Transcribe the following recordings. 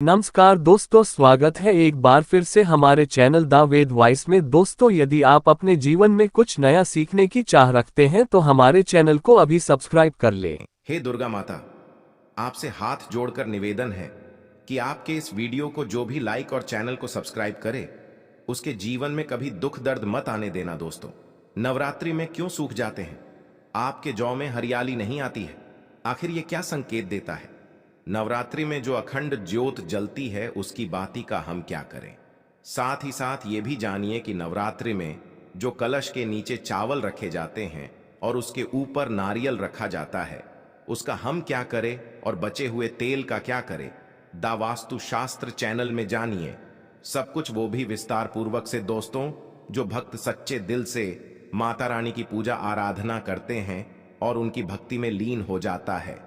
नमस्कार दोस्तों, स्वागत है एक बार फिर से हमारे चैनल द वेद वॉइस में। दोस्तों, यदि आप अपने जीवन में कुछ नया सीखने की चाह रखते हैं तो हमारे चैनल को अभी सब्सक्राइब कर लें। हे दुर्गा माता, आपसे हाथ जोड़कर निवेदन है कि आपके इस वीडियो को जो भी लाइक और चैनल को सब्सक्राइब करे, उसके जीवन में कभी दुख दर्द मत आने देना। दोस्तों, नवरात्रि में क्यों सूख जाते हैं? आपके जौ में हरियाली नहीं आती है। आखिर ये क्या संकेत देता है? नवरात्रि में जो अखंड ज्योत जलती है, उसकी बाती का हम क्या करें? साथ ही साथ ये भी जानिए कि नवरात्रि में जो कलश के नीचे चावल रखे जाते हैं और उसके ऊपर नारियल रखा जाता है, उसका हम क्या करें और बचे हुए तेल का क्या करें? दा वास्तु शास्त्र चैनल में जानिए सब कुछ, वो भी विस्तार पूर्वक से। दोस्तों, जो भक्त सच्चे दिल से माता रानी की पूजा आराधना करते हैं और उनकी भक्ति में लीन हो जाता है,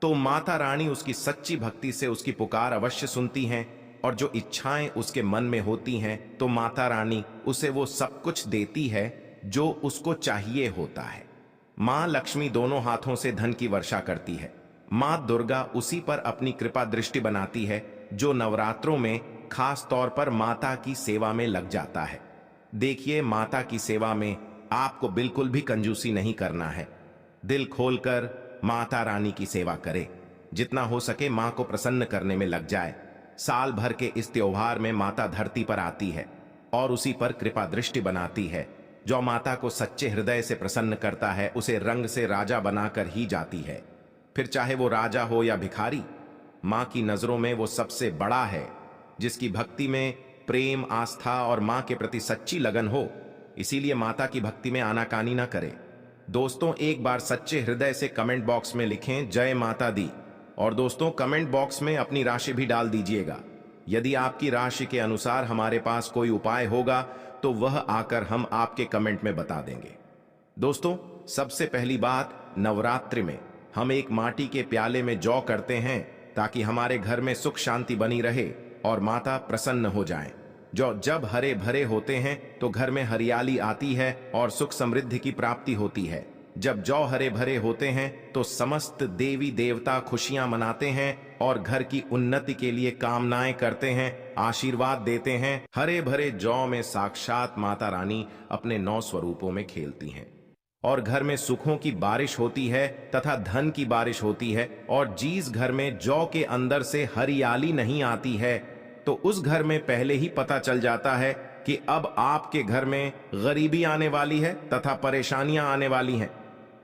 तो माता रानी उसकी सच्ची भक्ति से उसकी पुकार अवश्य सुनती हैं, और जो इच्छाएं उसके मन में होती हैं तो माता रानी उसे वो सब कुछ देती है जो उसको चाहिए होता है। मां लक्ष्मी दोनों हाथों से धन की वर्षा करती है। मां दुर्गा उसी पर अपनी कृपा दृष्टि बनाती है जो नवरात्रों में खास तौर पर माता की सेवा में लग जाता है। देखिए, माता की सेवा में आपको बिल्कुल भी कंजूसी नहीं करना है। दिल खोलकर माता रानी की सेवा करे। जितना हो सके मां को प्रसन्न करने में लग जाए। साल भर के इस त्योहार में माता धरती पर आती है और उसी पर कृपा दृष्टि बनाती है। जो माता को सच्चे हृदय से प्रसन्न करता है, उसे रंग से राजा बनाकर ही जाती है। फिर चाहे वो राजा हो या भिखारी, मां की नजरों में वो सबसे बड़ा है। जिसकी भक्ति में प्रेम, आस्था और मां के प्रति सच्ची लगन हो। इसीलिए माता की भक्ति में आनाकानी ना करे। दोस्तों, एक बार सच्चे हृदय से कमेंट बॉक्स में लिखें जय माता दी। और दोस्तों, कमेंट बॉक्स में अपनी राशि भी डाल दीजिएगा। यदि आपकी राशि के अनुसार हमारे पास कोई उपाय होगा तो वह आकर हम आपके कमेंट में बता देंगे। दोस्तों, सबसे पहली बात, नवरात्रि में हम एक माटी के प्याले में जौ करते हैं ताकि हमारे घर में सुख शांति बनी रहे और माता प्रसन्न हो जाएं। जो जब हरे भरे होते हैं तो घर में हरियाली आती है और सुख समृद्धि की प्राप्ति होती है। जब जौ हरे भरे होते हैं तो समस्त देवी देवता खुशियां मनाते हैं और घर की उन्नति के लिए कामनाएं करते हैं, आशीर्वाद देते हैं। हरे भरे जौ में साक्षात माता रानी अपने 9 स्वरूपों में खेलती हैं और घर में सुखों की बारिश होती है तथा धन की बारिश होती है। और जिस घर में जौ के अंदर से हरियाली नहीं आती है तो उस घर में पहले ही पता चल जाता है कि अब आपके घर में गरीबी आने वाली है तथा परेशानियां आने वाली हैं,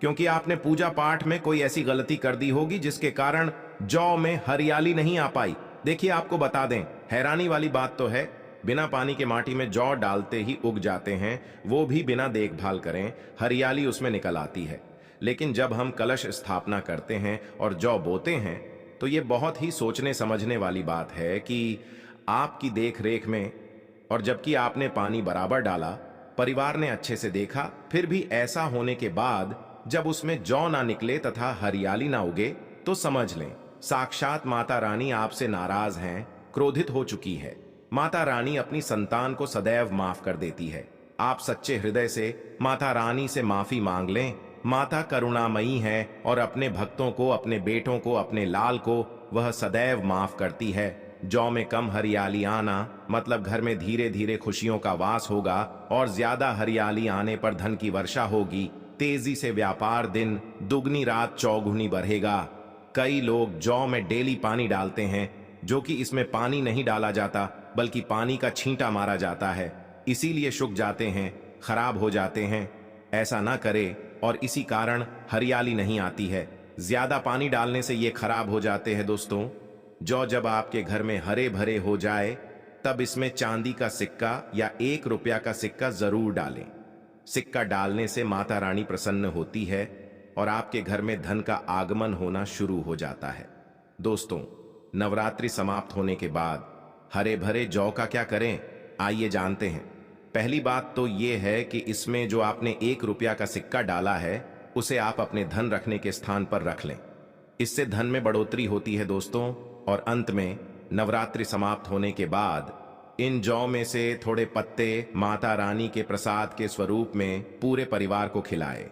क्योंकि आपने पूजा पाठ में कोई ऐसी गलती कर दी होगी जिसके कारण जौ में हरियाली नहीं आ पाई। देखिए, आपको बता दें, हैरानी वाली बात तो है, बिना पानी के माटी में जौ डालते ही उग जाते हैं, वो भी बिना देखभाल करें, हरियाली उसमें निकल आती है। लेकिन जब हम कलश स्थापना करते हैं और जौ बोते हैं तो ये बहुत ही सोचने समझने वाली बात है कि आपकी देख रेख में, और जबकि आपने पानी बराबर डाला, परिवार ने अच्छे से देखा, फिर भी ऐसा होने के बाद जब उसमें जौ ना निकले तथा हरियाली ना उगे तो समझ लें साक्षात माता रानी आपसे नाराज हैं, क्रोधित हो चुकी है। माता रानी अपनी संतान को सदैव माफ कर देती है। आप सच्चे हृदय से माता रानी से माफी मांग लें। माता करुणामयी है और अपने भक्तों को, अपने बेटों को, अपने लाल को वह सदैव माफ करती है। जौ में कम हरियाली आना मतलब घर में धीरे धीरे खुशियों का वास होगा और ज्यादा हरियाली आने पर धन की वर्षा होगी। तेजी से व्यापार दिन दुगनी रात चौगुनी बढ़ेगा। कई लोग जौ में डेली पानी डालते हैं, जो कि इसमें पानी नहीं डाला जाता बल्कि पानी का छींटा मारा जाता है, इसीलिए सूख जाते हैं, खराब हो जाते हैं। ऐसा ना करे और इसी कारण हरियाली नहीं आती है। ज्यादा पानी डालने से ये खराब हो जाते हैं। दोस्तों, जौ जब आपके घर में हरे भरे हो जाए तब इसमें चांदी का सिक्का या 1 रुपया का सिक्का जरूर डालें। सिक्का डालने से माता रानी प्रसन्न होती है और आपके घर में धन का आगमन होना शुरू हो जाता है। दोस्तों, नवरात्रि समाप्त होने के बाद हरे भरे जौ का क्या करें, आइए जानते हैं। पहली बात तो ये है कि इसमें जो आपने 1 रुपया का सिक्का डाला है उसे आप अपने धन रखने के स्थान पर रख लें। इससे धन में बढ़ोतरी होती है दोस्तों। और अंत में नवरात्रि समाप्त होने के बाद इन जौ में से थोड़े पत्ते माता रानी के प्रसाद के स्वरूप में पूरे परिवार को खिलाए।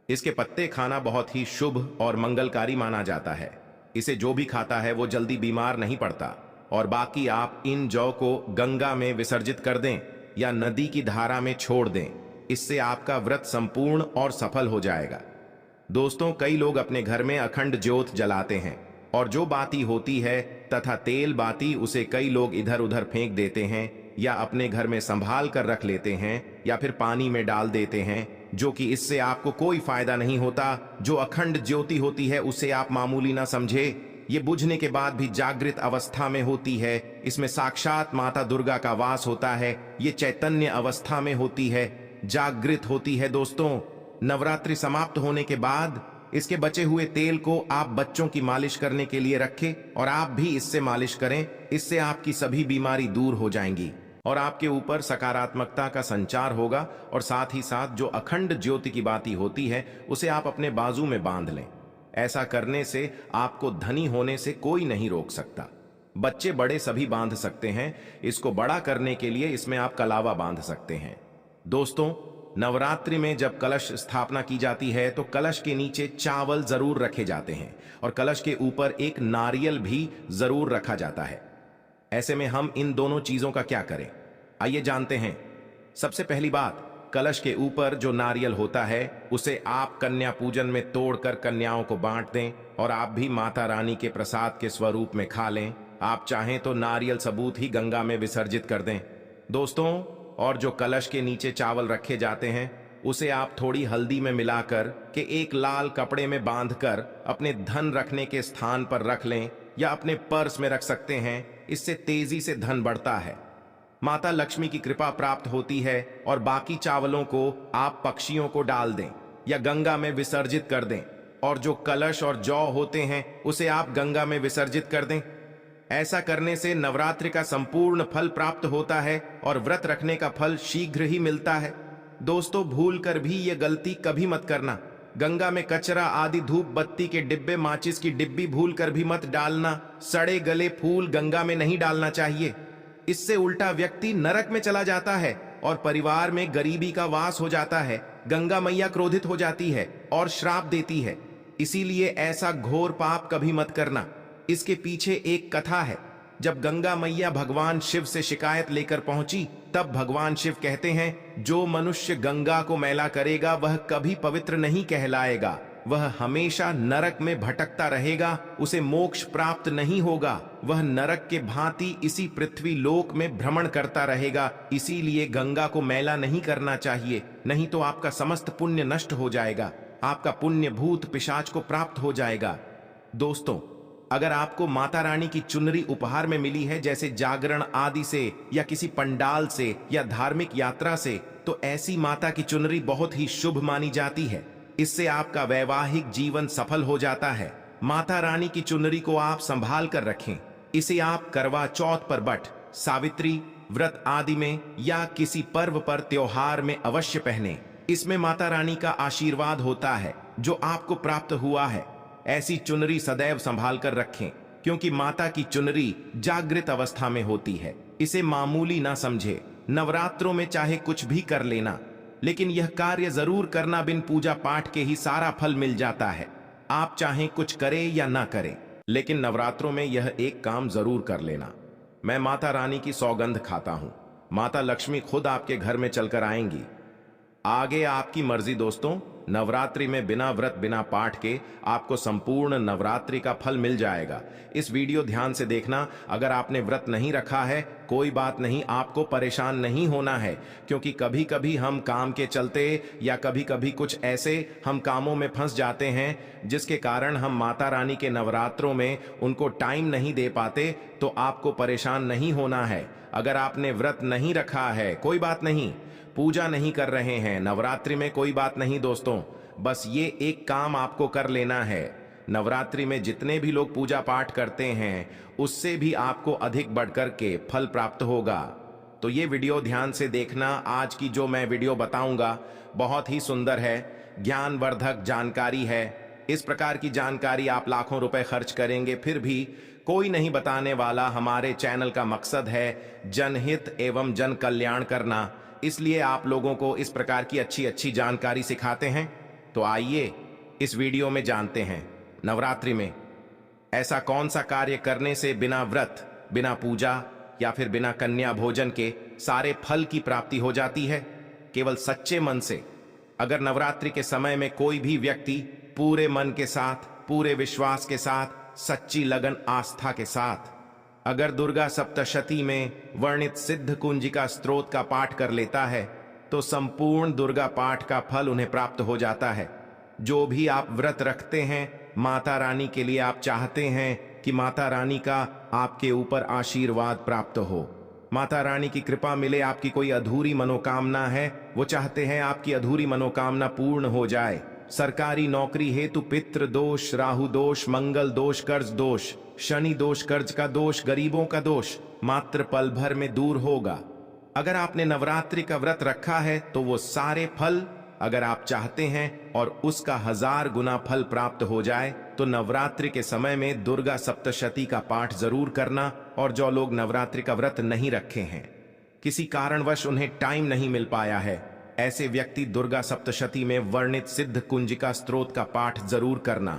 इसके पत्ते खाना बहुत ही शुभ और मंगलकारी माना जाता है। इसे जो भी खाता है वो जल्दी बीमार नहीं पड़ता। और बाकी आप इन जौ को गंगा में विसर्जित कर दें या नदी की धारा में छोड़ दें। इससे आपका व्रत संपूर्ण और सफल हो जाएगा। दोस्तों, कई लोग अपने घर में अखंड ज्योत जलाते हैं और जो बाती होती है तथा तेल बाती उसे कई लोग इधर उधर फेंक देते हैं या अपने घर में संभाल कर रख लेते हैं या फिर पानी में डाल देते हैं, जो कि इससे आपको कोई फायदा नहीं होता। जो अखंड ज्योति होती है उसे आप मामूली ना समझे। ये बुझने के बाद भी जागृत अवस्था में होती है। इसमें साक्षात माता दुर्गा का वास होता है। ये चैतन्य अवस्था में होती है, जागृत होती है। दोस्तों, नवरात्रि समाप्त होने के बाद इसके बचे हुए तेल को आप बच्चों की मालिश करने के लिए रखें और आप भी इससे मालिश करें। इससे आपकी सभी बीमारी दूर हो जाएंगी और आपके ऊपर सकारात्मकता का संचार होगा। और साथ ही साथ जो अखंड ज्योति की बाती होती है उसे आप अपने बाजू में बांध लें। ऐसा करने से आपको धनी होने से कोई नहीं रोक सकता। बच्चे बड़े सभी बांध सकते हैं। इसको बड़ा करने के लिए इसमें आप कलावा बांध सकते हैं। दोस्तों, नवरात्रि में जब कलश स्थापना की जाती है तो कलश के नीचे चावल जरूर रखे जाते हैं और कलश के ऊपर एक नारियल भी जरूर रखा जाता है। ऐसे में हम इन दोनों चीजों का क्या करें, आइए जानते हैं। सबसे पहली बात, कलश के ऊपर जो नारियल होता है उसे आप कन्या पूजन में तोड़कर कन्याओं को बांट दें और आप भी माता रानी के प्रसाद के स्वरूप में खा लें। आप चाहें तो नारियल सबूत ही गंगा में विसर्जित कर दें। दोस्तों, और जो कलश के नीचे चावल रखे जाते हैं उसे आप थोड़ी हल्दी में मिलाकर के एक लाल कपड़े में बांधकर अपने धन रखने के स्थान पर रख लें या अपने पर्स में रख सकते हैं। इससे तेजी से धन बढ़ता है, माता लक्ष्मी की कृपा प्राप्त होती है। और बाकी चावलों को आप पक्षियों को डाल दें या गंगा में विसर्जित कर दें और जो कलश और जौ होते हैं उसे आप गंगा में विसर्जित कर दें। ऐसा करने से नवरात्रि का संपूर्ण फल प्राप्त होता है और व्रत रखने का फल शीघ्र ही मिलता है। दोस्तों, भूल कर भी ये गलती कभी मत करना। गंगा में कचरा आदि धूप बत्ती के डिब्बे, माचिस की डिब्बी भूल कर भी मत डालना। सड़े गले फूल गंगा में नहीं डालना चाहिए। इससे उल्टा व्यक्ति नरक में चला जाता है और परिवार में गरीबी का वास हो जाता है। गंगा मैया क्रोधित हो जाती है और श्राप देती है। इसीलिए ऐसा घोर पाप कभी मत करना। इसके पीछे एक कथा है। जब गंगा मैया भगवान शिव से शिकायत लेकर पहुंची तब भगवान शिव कहते हैं, जो मनुष्य गंगा को मैला करेगा वह कभी पवित्र नहीं कहलाएगा, वह हमेशा नरक में भटकता रहेगा, उसे मोक्ष प्राप्त नहीं होगा, वह नरक के भांति इसी पृथ्वी लोक में भ्रमण करता रहेगा। इसीलिए गंगा को मैला नहीं करना चाहिए, नहीं तो आपका समस्त पुण्य नष्ट हो जाएगा, आपका पुण्य भूत पिशाच को प्राप्त हो जाएगा। दोस्तों, अगर आपको माता रानी की चुनरी उपहार में मिली है, जैसे जागरण आदि से या किसी पंडाल से या धार्मिक यात्रा से, तो ऐसी माता की चुनरी बहुत ही शुभ मानी जाती है। इससे आपका वैवाहिक जीवन सफल हो जाता है। माता रानी की चुनरी को आप संभाल कर रखें। इसे आप करवा चौथ पर, बट, सावित्री व्रत आदि में या किसी पर्व पर, त्योहार में अवश्य पहने। इसमें माता रानी का आशीर्वाद होता है जो आपको प्राप्त हुआ है। ऐसी चुनरी सदैव संभाल कर रखें, क्योंकि माता की चुनरी जागृत अवस्था में होती है। इसे मामूली ना समझे। नवरात्रों में चाहे कुछ भी कर लेना, लेकिन यह कार्य जरूर करना। बिन पूजा पाठ के ही सारा फल मिल जाता है। आप चाहें कुछ करें या ना करें, लेकिन नवरात्रों में यह एक काम जरूर कर लेना। मैं माता रानी की सौगंध खाता हूं, माता लक्ष्मी खुद आपके घर में चलकर आएंगी। आगे आपकी मर्जी। दोस्तों, नवरात्रि में बिना व्रत बिना पाठ के आपको संपूर्ण नवरात्रि का फल मिल जाएगा। इस वीडियो ध्यान से देखना। अगर आपने व्रत नहीं रखा है कोई बात नहीं, आपको परेशान नहीं होना है, क्योंकि कभी कभी हम काम के चलते या कभी कभी कुछ ऐसे हम कामों में फंस जाते हैं जिसके कारण हम माता रानी के नवरात्रों में उनको टाइम नहीं दे पाते। तो आपको परेशान नहीं होना है। अगर आपने व्रत नहीं रखा है कोई बात नहीं, पूजा नहीं कर रहे हैं नवरात्रि में कोई बात नहीं दोस्तों, बस ये एक काम आपको कर लेना है। नवरात्रि में जितने भी लोग पूजा पाठ करते हैं उससे भी आपको अधिक बढ़कर के फल प्राप्त होगा। तो ये वीडियो ध्यान से देखना। आज की जो मैं वीडियो बताऊंगा बहुत ही सुंदर है, ज्ञानवर्धक जानकारी है। इस प्रकार की जानकारी आप लाखों रुपए खर्च करेंगे फिर भी कोई नहीं बताने वाला। हमारे चैनल का मकसद है जनहित एवं जन कल्याण करना, इसलिए आप लोगों को इस प्रकार की अच्छी अच्छी जानकारी सिखाते हैं। तो आइए इस वीडियो में जानते हैं, नवरात्रि में ऐसा कौन सा कार्य करने से बिना व्रत बिना पूजा या फिर बिना कन्या भोजन के सारे फल की प्राप्ति हो जाती है? केवल सच्चे मन से। अगर नवरात्रि के समय में कोई भी व्यक्ति पूरे मन के साथ, पूरे विश्वास के साथ, सच्ची लगन आस्था के साथ अगर दुर्गा सप्तशती में वर्णित सिद्ध कुंजिका स्तोत्र का पाठ कर लेता है तो संपूर्ण दुर्गा पाठ का फल उन्हें प्राप्त हो जाता है। जो भी आप व्रत रखते हैं, माता रानी के लिए आप चाहते हैं कि माता रानी का आपके ऊपर आशीर्वाद प्राप्त हो, माता रानी की कृपा मिले, आपकी कोई अधूरी मनोकामना है, वो चाहते हैं आपकी अधूरी मनोकामना पूर्ण हो जाए। सरकारी नौकरी हेतु पितृ दोष, राहु दोष, मंगल दोष, कर्ज दोष, शनि दोष, कर्ज का दोष, गरीबों का दोष मात्र पल भर में दूर होगा। अगर आपने नवरात्रि का व्रत रखा है तो वो सारे फल अगर आप चाहते हैं और उसका 1000 गुना फल प्राप्त हो जाए तो नवरात्रि के समय में दुर्गा सप्तशती का पाठ जरूर करना। और जो लोग नवरात्रि का व्रत नहीं रखे हैं, किसी कारणवश उन्हें टाइम नहीं मिल पाया है, ऐसे व्यक्ति दुर्गा सप्तशती में वर्णित सिद्ध कुंजिका स्तोत्र का पाठ जरूर करना।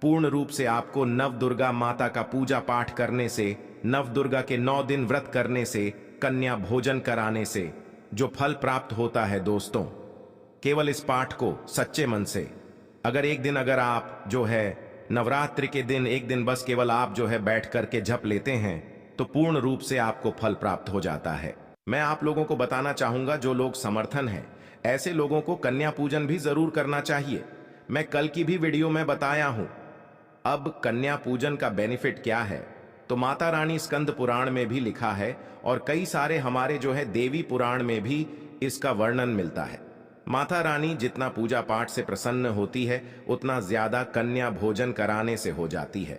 पूर्ण रूप से आपको नव दुर्गा माता का पूजा पाठ करने से, नव दुर्गा के 9 दिन व्रत करने से, कन्या भोजन कराने से जो फल प्राप्त होता है दोस्तों, केवल इस पाठ को सच्चे मन से अगर एक दिन अगर आप जो है नवरात्रि के दिन एक दिन बस केवल आप जो है बैठ करके जप लेते हैं तो पूर्ण रूप से आपको फल प्राप्त हो जाता है। मैं आप लोगों को बताना चाहूंगा, जो लोग समर्थन हैं ऐसे लोगों को कन्या पूजन भी जरूर करना चाहिए। मैं कल की भी वीडियो में बताया हूं। अब कन्या पूजन का बेनिफिट क्या है तो माता रानी स्कंद पुराण में भी लिखा है और कई सारे हमारे जो है देवी पुराण में भी इसका वर्णन मिलता है। माता रानी जितना पूजा पाठ से प्रसन्न होती है उतना ज्यादा कन्या भोजन कराने से हो जाती है।